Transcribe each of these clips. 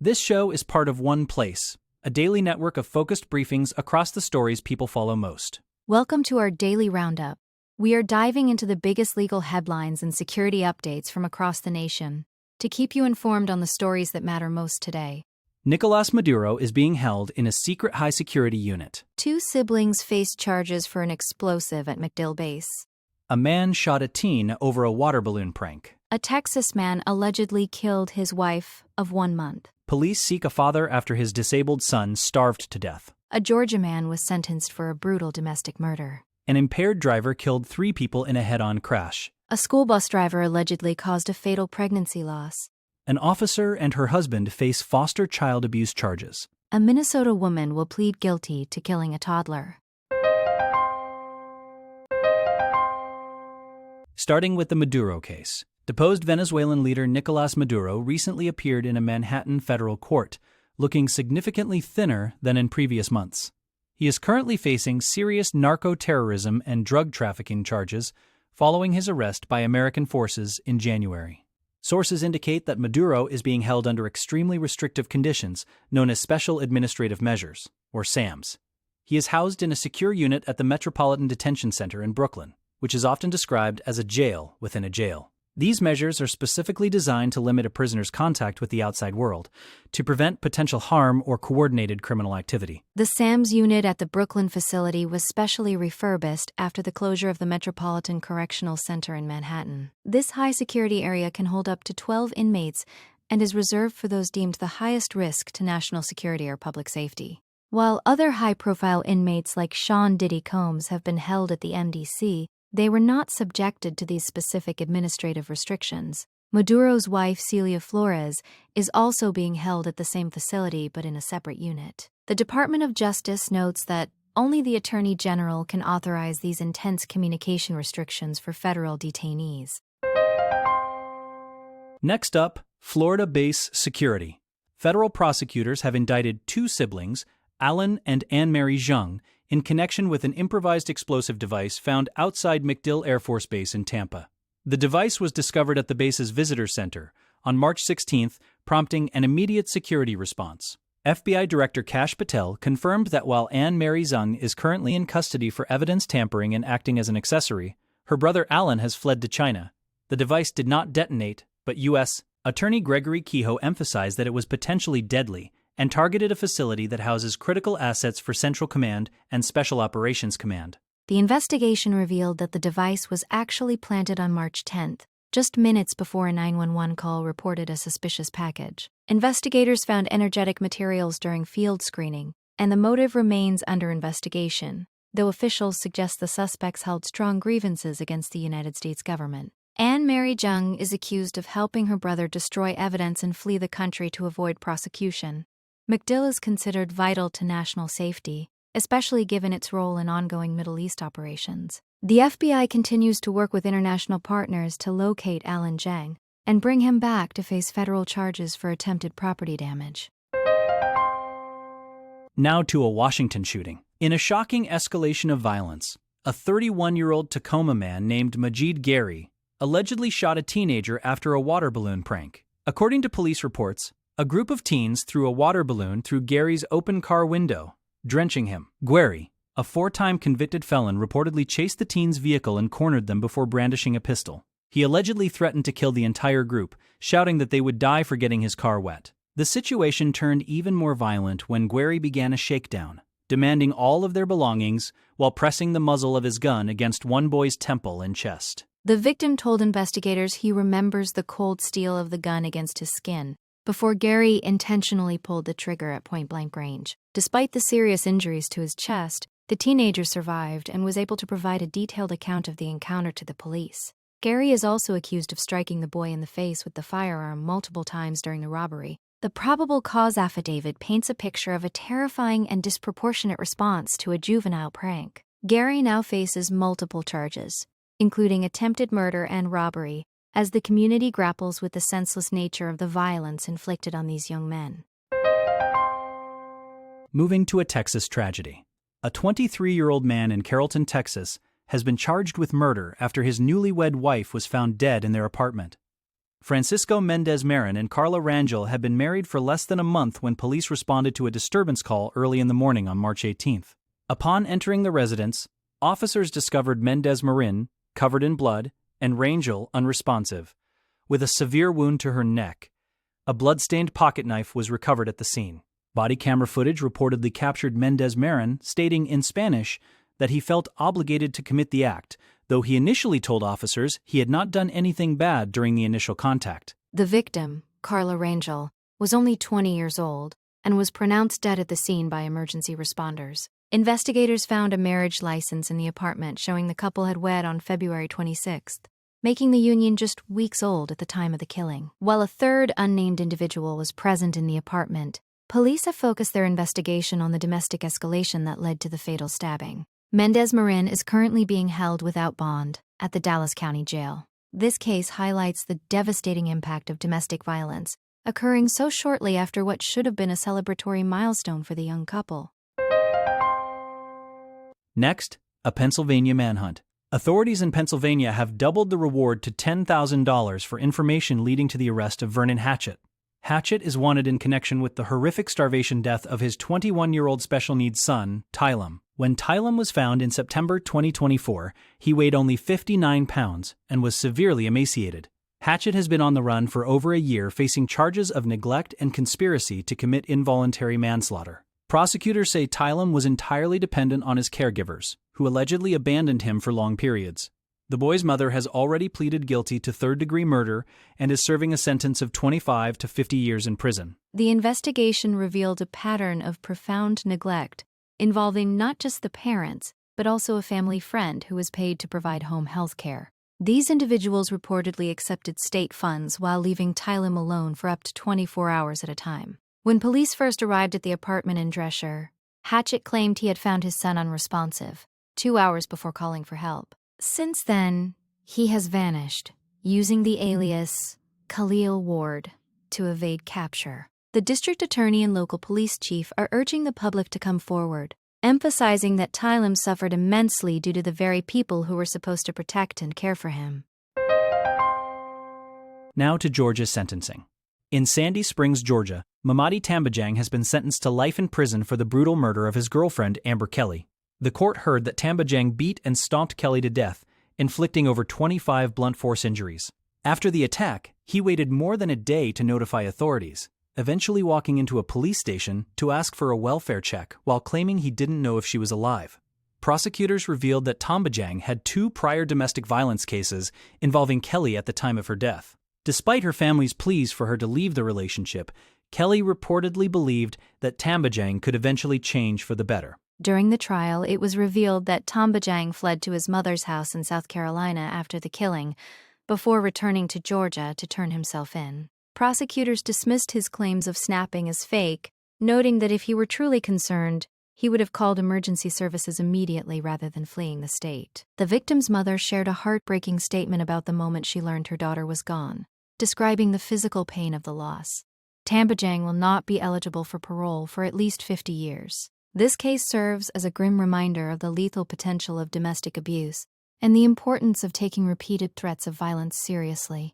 This show is part of OnePlace, a daily network of focused briefings across the stories people follow most. Welcome to our daily roundup. We are diving into the biggest legal headlines and security updates from across the nation to keep you informed on the stories that matter most today. Nicolás Maduro is being held in a secret high-security unit. 2 siblings face charges for an explosive at MacDill Base. A man shot a teen over a water balloon prank. A Texas man allegedly killed his wife of 1 month. Police seek a father after his disabled son starved to death. A Georgia man was sentenced for a brutal domestic murder. An impaired driver killed 3 people in a head-on crash. A school bus driver allegedly caused a fatal pregnancy loss. An officer and her husband face foster child abuse charges. A Minnesota woman will plead guilty to killing a toddler. Starting with the Maduro case. Deposed Venezuelan leader Nicolás Maduro recently appeared in a Manhattan federal court, looking significantly thinner than in previous months. He is currently facing serious narco-terrorism and drug trafficking charges following his arrest by American forces in January. Sources indicate that Maduro is being held under extremely restrictive conditions known as Special Administrative Measures, or SAMs. He is housed in a secure unit at the Metropolitan Detention Center in Brooklyn, which is often described as a jail within a jail. These measures are specifically designed to limit a prisoner's contact with the outside world, to prevent potential harm or coordinated criminal activity. The SAMS unit at the Brooklyn facility was specially refurbished after the closure of the Metropolitan Correctional Center in Manhattan. This high-security area can hold up to 12 inmates and is reserved for those deemed the highest risk to national security or public safety. While other high-profile inmates like Sean Diddy Combs have been held at the MDC, they were not subjected to these specific administrative restrictions. Maduro's wife, Celia Flores, is also being held at the same facility but in a separate unit. The Department of Justice notes that only the Attorney General can authorize these intense communication restrictions for federal detainees. Next up, Florida base security. Federal prosecutors have indicted 2 siblings, Alan and Anne-Marie Zhang, in connection with an improvised explosive device found outside MacDill Air Force Base in Tampa. The device was discovered at the base's visitor center on March 16th, prompting an immediate security response. FBI Director Kash Patel confirmed that while Anne-Marie Zhang is currently in custody for evidence tampering and acting as an accessory, her brother Alan has fled to China. The device did not detonate, but U.S. Attorney Gregory Kehoe emphasized that it was potentially deadly and targeted a facility that houses critical assets for Central Command and Special Operations Command. The investigation revealed that the device was actually planted on March 10th, just minutes before a 911 call reported a suspicious package. Investigators found energetic materials during field screening, and the motive remains under investigation, though officials suggest the suspects held strong grievances against the United States government. Anne-Marie Zhang is accused of helping her brother destroy evidence and flee the country to avoid prosecution. MacDill is considered vital to national safety, especially given its role in ongoing Middle East operations. The FBI continues to work with international partners to locate Alan Zhang and bring him back to face federal charges for attempted property damage. Now to a Washington shooting. In a shocking escalation of violence, a 31-year-old Tacoma man named Majid Gary allegedly shot a teenager after a water balloon prank. According to police reports, a group of teens threw a water balloon through Gary's open car window, drenching him. Gary, a 4-time convicted felon, reportedly chased the teens' vehicle and cornered them before brandishing a pistol. He allegedly threatened to kill the entire group, shouting that they would die for getting his car wet. The situation turned even more violent when Gary began a shakedown, demanding all of their belongings while pressing the muzzle of his gun against one boy's temple and chest. The victim told investigators he remembers the cold steel of the gun against his skin, before Gary intentionally pulled the trigger at point-blank range. Despite the serious injuries to his chest, the teenager survived and was able to provide a detailed account of the encounter to the police. Gary is also accused of striking the boy in the face with the firearm multiple times during the robbery. The probable cause affidavit paints a picture of a terrifying and disproportionate response to a juvenile prank. Gary now faces multiple charges, including attempted murder and robbery, as the community grapples with the senseless nature of the violence inflicted on these young men. Moving to a Texas tragedy. A 23-year-old man in Carrollton, Texas, has been charged with murder after his newlywed wife was found dead in their apartment. Francisco Mendez Marin and Carla Rangel had been married for less than a month when police responded to a disturbance call early in the morning on March 18th. Upon entering the residence, officers discovered Mendez Marin, covered in blood, and Rangel unresponsive, with a severe wound to her neck. A blood-stained pocket knife was recovered at the scene. Body camera footage reportedly captured Mendez Marin stating in Spanish that he felt obligated to commit the act, though he initially told officers he had not done anything bad during the initial contact. The victim, Carla Rangel, was only 20 years old and was pronounced dead at the scene by emergency responders. Investigators found a marriage license in the apartment showing the couple had wed on February 26th, making the union just weeks old at the time of the killing. While a third unnamed individual was present in the apartment, police have focused their investigation on the domestic escalation that led to the fatal stabbing. Mendez Marin is currently being held without bond at the Dallas County Jail. This case highlights the devastating impact of domestic violence, occurring so shortly after what should have been a celebratory milestone for the young couple. Next, a Pennsylvania manhunt. Authorities in Pennsylvania have doubled the reward to $10,000 for information leading to the arrest of Vernon Hatchett. Hatchett is wanted in connection with the horrific starvation death of his 21-year-old special needs son, Tylam. When Tylam was found in September 2024, he weighed only 59 pounds and was severely emaciated. Hatchett has been on the run for over a year, facing charges of neglect and conspiracy to commit involuntary manslaughter. Prosecutors say Tylam was entirely dependent on his caregivers, who allegedly abandoned him for long periods. The boy's mother has already pleaded guilty to third-degree murder and is serving a sentence of 25 to 50 years in prison. The investigation revealed a pattern of profound neglect, involving not just the parents, but also a family friend who was paid to provide home health care. These individuals reportedly accepted state funds while leaving Tylam alone for up to 24 hours at a time. When police first arrived at the apartment in Dresher, Hatchett claimed he had found his son unresponsive, 2 hours before calling for help. Since then, he has vanished, using the alias Khalil Ward to evade capture. The district attorney and local police chief are urging the public to come forward, emphasizing that Tylam suffered immensely due to the very people who were supposed to protect and care for him. Now to Georgia's sentencing. In Sandy Springs, Georgia, Mamadi Tambajang has been sentenced to life in prison for the brutal murder of his girlfriend, Amber Kelly. The court heard that Tambajang beat and stomped Kelly to death, inflicting over 25 blunt force injuries. After the attack, he waited more than a day to notify authorities, eventually walking into a police station to ask for a welfare check while claiming he didn't know if she was alive. Prosecutors revealed that Tambajang had 2 prior domestic violence cases involving Kelly at the time of her death. Despite her family's pleas for her to leave the relationship, Kelly reportedly believed that Tambajang could eventually change for the better. During the trial, it was revealed that Tambajang fled to his mother's house in South Carolina after the killing, before returning to Georgia to turn himself in. Prosecutors dismissed his claims of snapping as fake, noting that if he were truly concerned, he would have called emergency services immediately rather than fleeing the state. The victim's mother shared a heartbreaking statement about the moment she learned her daughter was gone, describing the physical pain of the loss. Tambajang will not be eligible for parole for at least 50 years. This case serves as a grim reminder of the lethal potential of domestic abuse and the importance of taking repeated threats of violence seriously.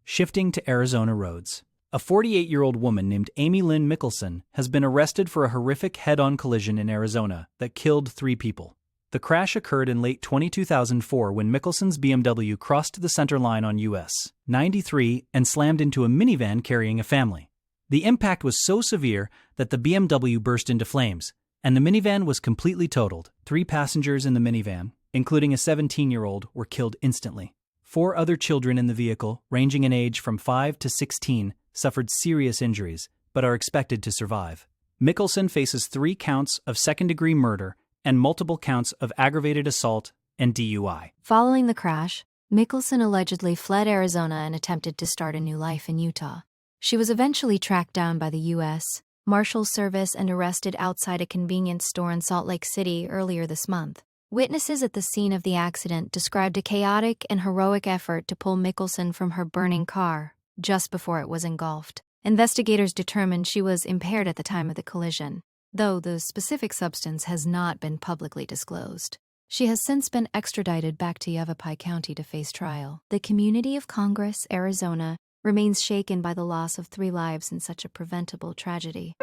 Shifting to Arizona roads. A 48-year-old woman named Amy Lynn Mickelson has been arrested for a horrific head-on collision in Arizona that killed 3 people. The crash occurred in late 2004 when Mickelson's BMW crossed the center line on US 93 and slammed into a minivan carrying a family. The impact was so severe that the BMW burst into flames, and the minivan was completely totaled. 3 passengers in the minivan, including a 17-year-old, were killed instantly. 4 other children in the vehicle, ranging in age from 5 to 16, suffered serious injuries, but are expected to survive. Mickelson faces 3 counts of second-degree murder and multiple counts of aggravated assault and DUI. Following the crash, Mickelson allegedly fled Arizona and attempted to start a new life in Utah. She was eventually tracked down by the U.S. Marshals Service and arrested outside a convenience store in Salt Lake City earlier this month. Witnesses at the scene of the accident described a chaotic and heroic effort to pull Mickelson from her burning car just before it was engulfed. Investigators determined she was impaired at the time of the collision, though the specific substance has not been publicly disclosed. She has since been extradited back to Yavapai County to face trial. The community of Congress, Arizona, remains shaken by the loss of 3 lives in such a preventable tragedy.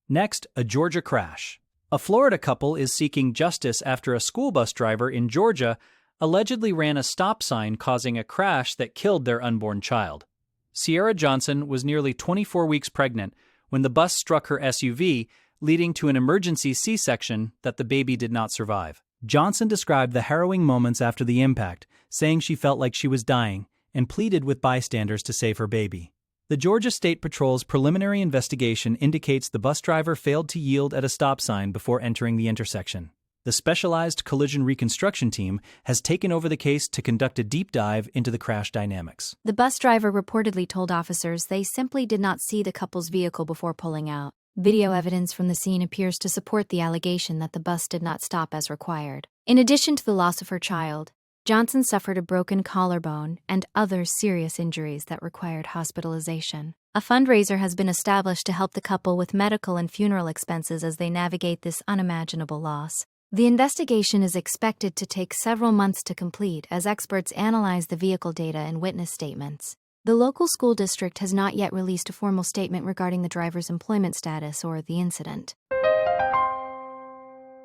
Next, a Georgia crash. A Florida couple is seeking justice after a school bus driver in Georgia allegedly ran a stop sign, causing a crash that killed their unborn child. Sierra Johnson was nearly 24 weeks pregnant when the bus struck her SUV, leading to an emergency C-section that the baby did not survive. Johnson described the harrowing moments after the impact, saying she felt like she was dying and pleaded with bystanders to save her baby. The Georgia State Patrol's preliminary investigation indicates the bus driver failed to yield at a stop sign before entering the intersection. The specialized collision reconstruction team has taken over the case to conduct a deep dive into the crash dynamics. The bus driver reportedly told officers they simply did not see the couple's vehicle before pulling out. Video evidence from the scene appears to support the allegation that the bus did not stop as required. In addition to the loss of her child, Johnson suffered a broken collarbone and other serious injuries that required hospitalization. A fundraiser has been established to help the couple with medical and funeral expenses as they navigate this unimaginable loss. The investigation is expected to take several months to complete as experts analyze the vehicle data and witness statements. The local school district has not yet released a formal statement regarding the driver's employment status or the incident.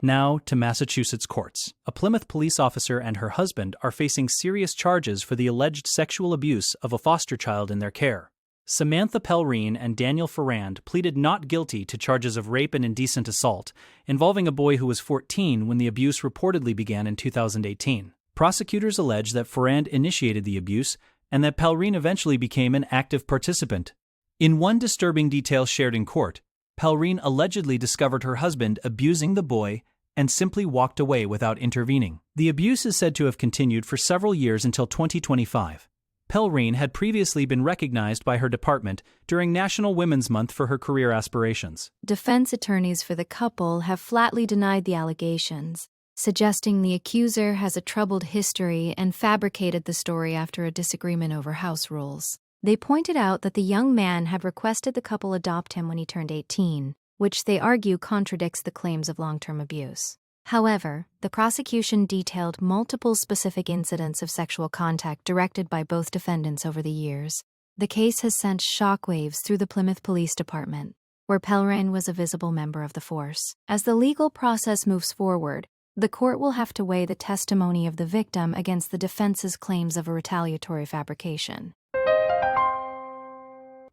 Now to Massachusetts courts. A Plymouth police officer and her husband are facing serious charges for the alleged sexual abuse of a foster child in their care. Samantha Pelrine and Daniel Ferrand pleaded not guilty to charges of rape and indecent assault, involving a boy who was 14 when the abuse reportedly began in 2018. Prosecutors allege that Ferrand initiated the abuse and that Pelrine eventually became an active participant. In one disturbing detail shared in court, Pelrine allegedly discovered her husband abusing the boy and simply walked away without intervening. The abuse is said to have continued for several years until 2025. Pelrine had previously been recognized by her department during National Women's Month for her career aspirations. Defense attorneys for the couple have flatly denied the allegations, suggesting the accuser has a troubled history and fabricated the story after a disagreement over house rules. They pointed out that the young man had requested the couple adopt him when he turned 18, which they argue contradicts the claims of long-term abuse. However, the prosecution detailed multiple specific incidents of sexual contact directed by both defendants over the years. The case has sent shockwaves through the Plymouth Police Department, where Pelrine was a visible member of the force. As the legal process moves forward, the court will have to weigh the testimony of the victim against the defense's claims of a retaliatory fabrication.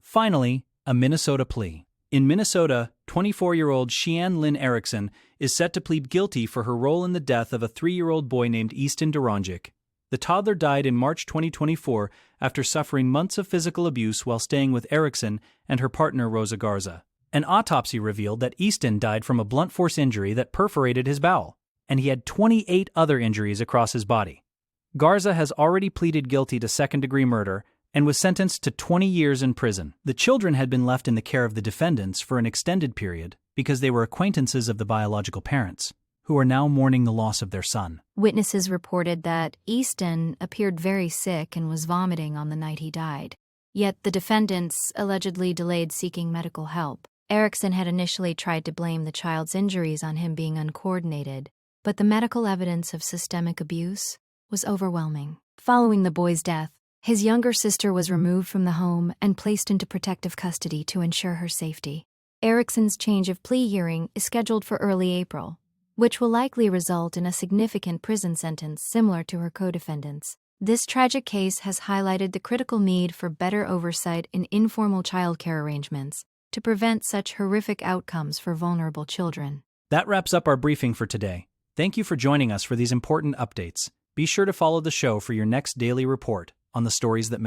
Finally, a Minnesota plea. In Minnesota, 24-year-old Sheann Lynn Erickson is set to plead guilty for her role in the death of a 3-year-old boy named Easton Duranjic. The toddler died in March 2024 after suffering months of physical abuse while staying with Erickson and her partner Rosa Garza. An autopsy revealed that Easton died from a blunt force injury that perforated his bowel, and he had 28 other injuries across his body. Garza has already pleaded guilty to second-degree murder and was sentenced to 20 years in prison. The children had been left in the care of the defendants for an extended period because they were acquaintances of the biological parents, who are now mourning the loss of their son. Witnesses reported that Easton appeared very sick and was vomiting on the night he died. Yet the defendants allegedly delayed seeking medical help. Erickson had initially tried to blame the child's injuries on him being uncoordinated, but the medical evidence of systemic abuse was overwhelming. Following the boy's death, his younger sister was removed from the home and placed into protective custody to ensure her safety. Erickson's change of plea hearing is scheduled for early April, which will likely result in a significant prison sentence similar to her co-defendants. This tragic case has highlighted the critical need for better oversight in informal childcare arrangements to prevent such horrific outcomes for vulnerable children. That wraps up our briefing for today. Thank you for joining us for these important updates. Be sure to follow the show for your next daily report on the stories that matter.